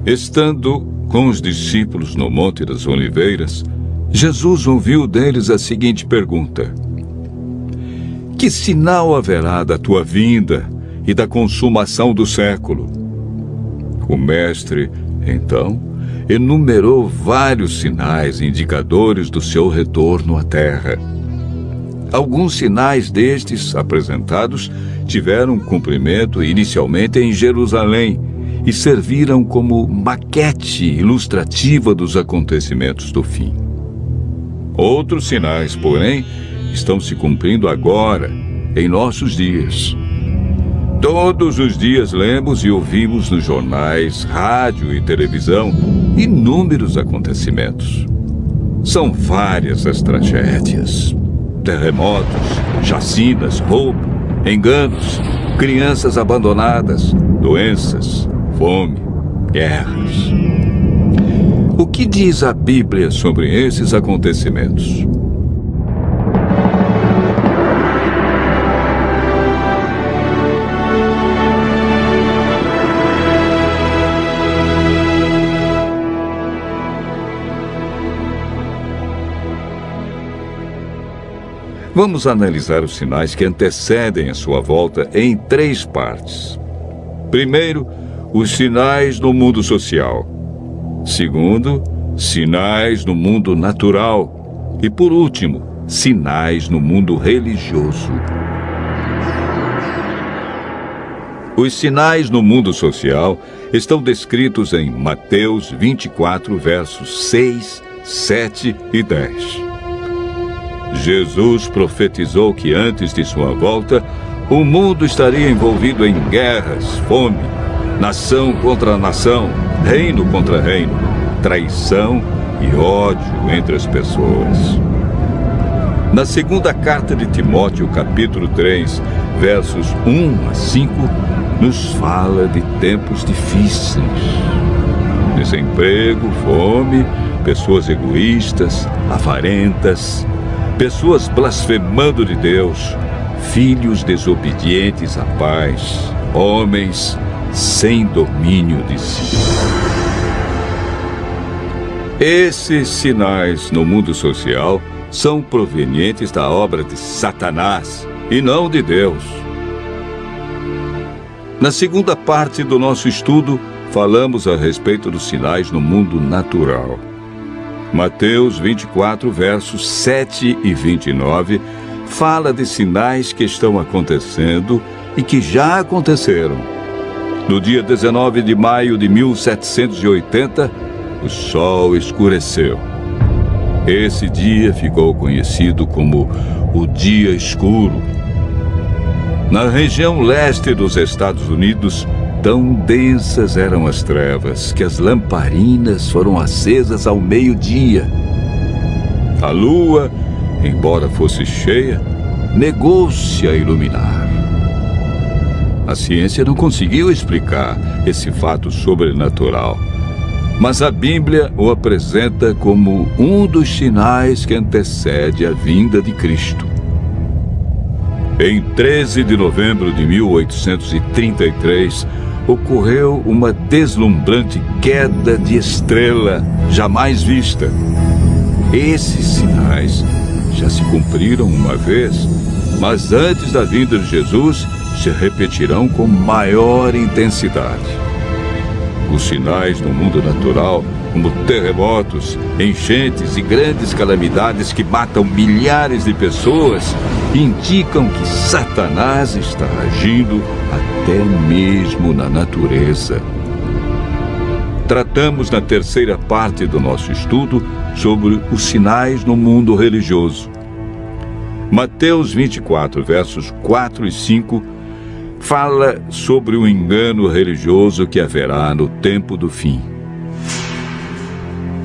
Estando com os discípulos no Monte das Oliveiras, Jesus ouviu deles a seguinte pergunta: Que sinal haverá da tua vinda e da consumação do século? O mestre, então, enumerou vários sinais indicadores do seu retorno à terra. Alguns sinais destes apresentados tiveram cumprimento inicialmente em Jerusalém e serviram como maquete ilustrativa dos acontecimentos do fim. Outros sinais, porém, estão se cumprindo agora, em nossos dias. Todos os dias lemos e ouvimos nos jornais, rádio e televisão inúmeros acontecimentos. São várias as tragédias: terremotos, chacinas, roubo, enganos, crianças abandonadas, doenças, fome, guerras. O que diz a Bíblia sobre esses acontecimentos? Vamos analisar os sinais que antecedem a sua volta em 3 partes. Primeiro, os sinais no mundo social. Segundo, sinais no mundo natural. E, por último, sinais no mundo religioso. Os sinais no mundo social estão descritos em Mateus 24, versos 6, 7 e 10. Jesus profetizou que antes de sua volta, o mundo estaria envolvido em guerras, fome, nação contra nação, reino contra reino, traição e ódio entre as pessoas. Na segunda carta de Timóteo, capítulo 3, versos 1 a 5, nos fala de tempos difíceis. Desemprego, fome, pessoas egoístas, avarentas, pessoas blasfemando de Deus, filhos desobedientes à paz, homens sem domínio de si. Esses sinais no mundo social são provenientes da obra de Satanás e não de Deus. Na segunda parte do nosso estudo, falamos a respeito dos sinais no mundo natural. Mateus 24, versos 7 e 29, fala de sinais que estão acontecendo e que já aconteceram. No dia 19 de maio de 1780, o sol escureceu. Esse dia ficou conhecido como o Dia Escuro. Na região leste dos Estados Unidos, tão densas eram as trevas que as lamparinas foram acesas ao meio-dia. A lua, embora fosse cheia, negou-se a iluminar. A ciência não conseguiu explicar esse fato sobrenatural, mas a Bíblia o apresenta como um dos sinais que antecede a vinda de Cristo. Em 13 de novembro de 1833, ocorreu uma deslumbrante queda de estrela jamais vista. Esses sinais já se cumpriram uma vez, mas antes da vinda de Jesus se repetirão com maior intensidade. Os sinais no mundo natural, como terremotos, enchentes e grandes calamidades que matam milhares de pessoas, indicam que Satanás está agindo até mesmo na natureza. Tratamos na terceira parte do nosso estudo sobre os sinais no mundo religioso. Mateus 24, versos 4 e 5, fala sobre o engano religioso que haverá no tempo do fim.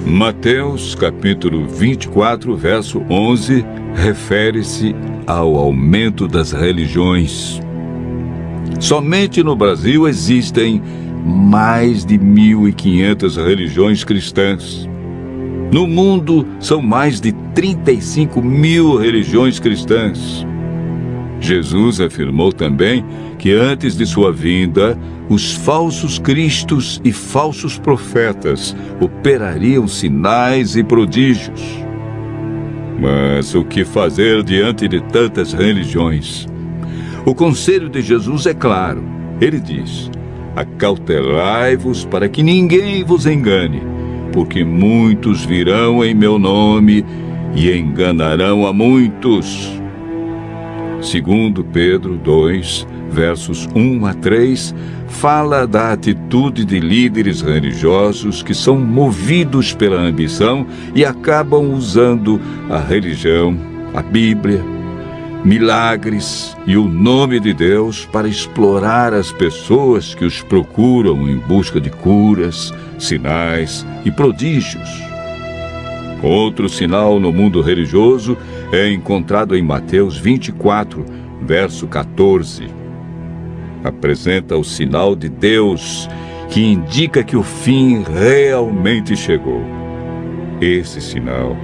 Mateus, capítulo 24, verso 11, refere-se ao aumento das religiões. Somente no Brasil existem mais de 1.500 religiões cristãs. No mundo, são mais de 35 mil religiões cristãs. Jesus afirmou também que antes de sua vinda, os falsos cristos e falsos profetas operariam sinais e prodígios. Mas o que fazer diante de tantas religiões? O conselho de Jesus é claro. Ele diz: acautelai-vos para que ninguém vos engane, porque muitos virão em meu nome e enganarão a muitos. Segundo Pedro 2, versos 1 a 3, fala da atitude de líderes religiosos que são movidos pela ambição e acabam usando a religião, a Bíblia, milagres e o nome de Deus para explorar as pessoas que os procuram em busca de curas, sinais e prodígios. Outro sinal no mundo religioso é encontrado em Mateus 24, verso 14. Apresenta o sinal de Deus, que indica que o fim realmente chegou. Esse sinal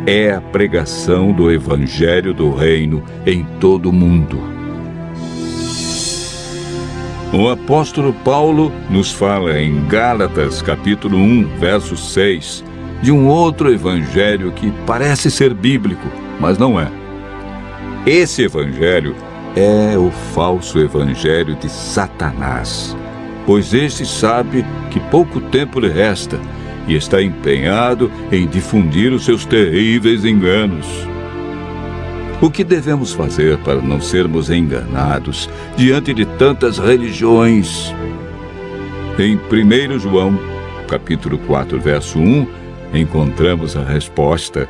é a pregação do Evangelho do Reino em todo o mundo. O apóstolo Paulo nos fala em Gálatas, capítulo 1, verso 6, de um outro evangelho que parece ser bíblico, mas não é. Esse evangelho é o falso evangelho de Satanás, pois este sabe que pouco tempo lhe resta e está empenhado em difundir os seus terríveis enganos. O que devemos fazer para não sermos enganados diante de tantas religiões? Em 1 João, capítulo 4, verso 1, encontramos a resposta.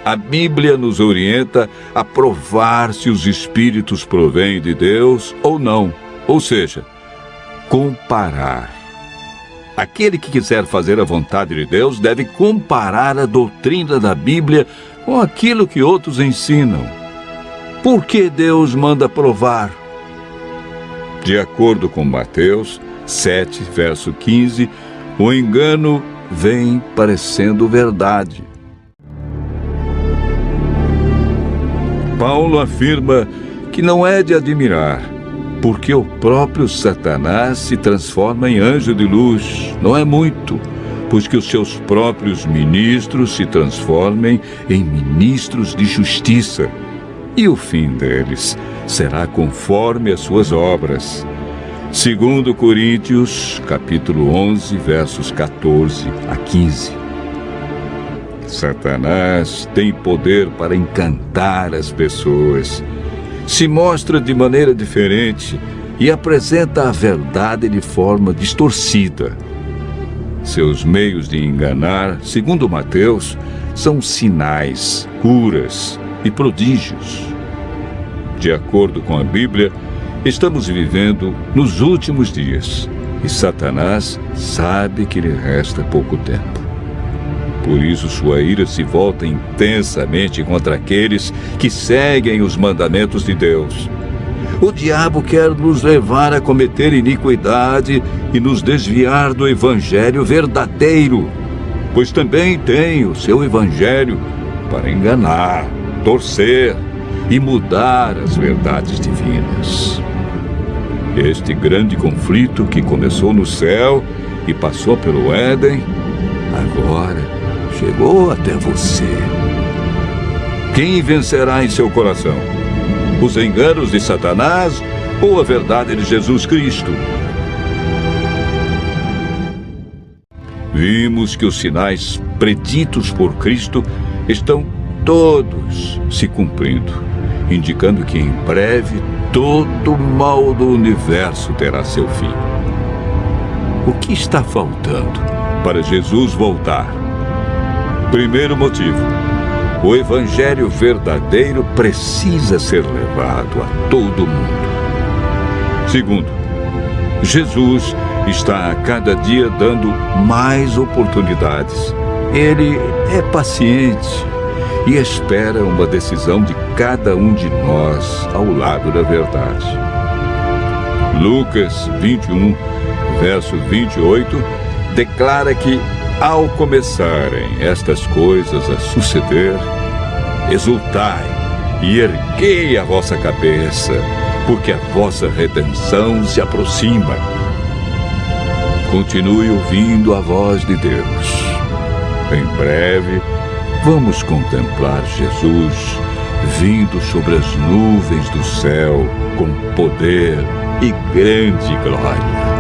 A Bíblia nos orienta a provar se os espíritos provêm de Deus ou não, ou seja, comparar. Aquele que quiser fazer a vontade de Deus deve comparar a doutrina da Bíblia com aquilo que outros ensinam. Por que Deus manda provar? De acordo com Mateus 7, verso 15, o engano vem parecendo verdade. Paulo afirma que não é de admirar, porque o próprio Satanás se transforma em anjo de luz. Não é muito, pois que os seus próprios ministros se transformem em ministros de justiça, e o fim deles será conforme as suas obras. Segundo Coríntios, capítulo 11, versos 14 a 15. Satanás tem poder para encantar as pessoas. Se mostra de maneira diferente e apresenta a verdade de forma distorcida. Seus meios de enganar, segundo Mateus, são sinais, curas e prodígios. De acordo com a Bíblia, estamos vivendo nos últimos dias e Satanás sabe que lhe resta pouco tempo. Por isso sua ira se volta intensamente contra aqueles que seguem os mandamentos de Deus. O diabo quer nos levar a cometer iniquidade e nos desviar do evangelho verdadeiro, pois também tem o seu evangelho para enganar, torcer e mudar as verdades divinas. Este grande conflito que começou no céu e passou pelo Éden, agora chegou até você. Quem vencerá em seu coração? Os enganos de Satanás ou a verdade de Jesus Cristo? Vimos que os sinais preditos por Cristo estão todos se cumprindo, indicando que em breve todo o mal do universo terá seu fim. O que está faltando para Jesus voltar? Primeiro motivo: o evangelho verdadeiro precisa ser levado a todo mundo. Segundo, Jesus está a cada dia dando mais oportunidades. Ele é paciente e espera uma decisão de cada um de nós ao lado da verdade. Lucas 21, verso 28, declara que, ao começarem estas coisas a suceder, exultai e erguei a vossa cabeça, porque a vossa redenção se aproxima. Continue ouvindo a voz de Deus. Em breve, vamos contemplar Jesus vindo sobre as nuvens do céu com poder e grande glória.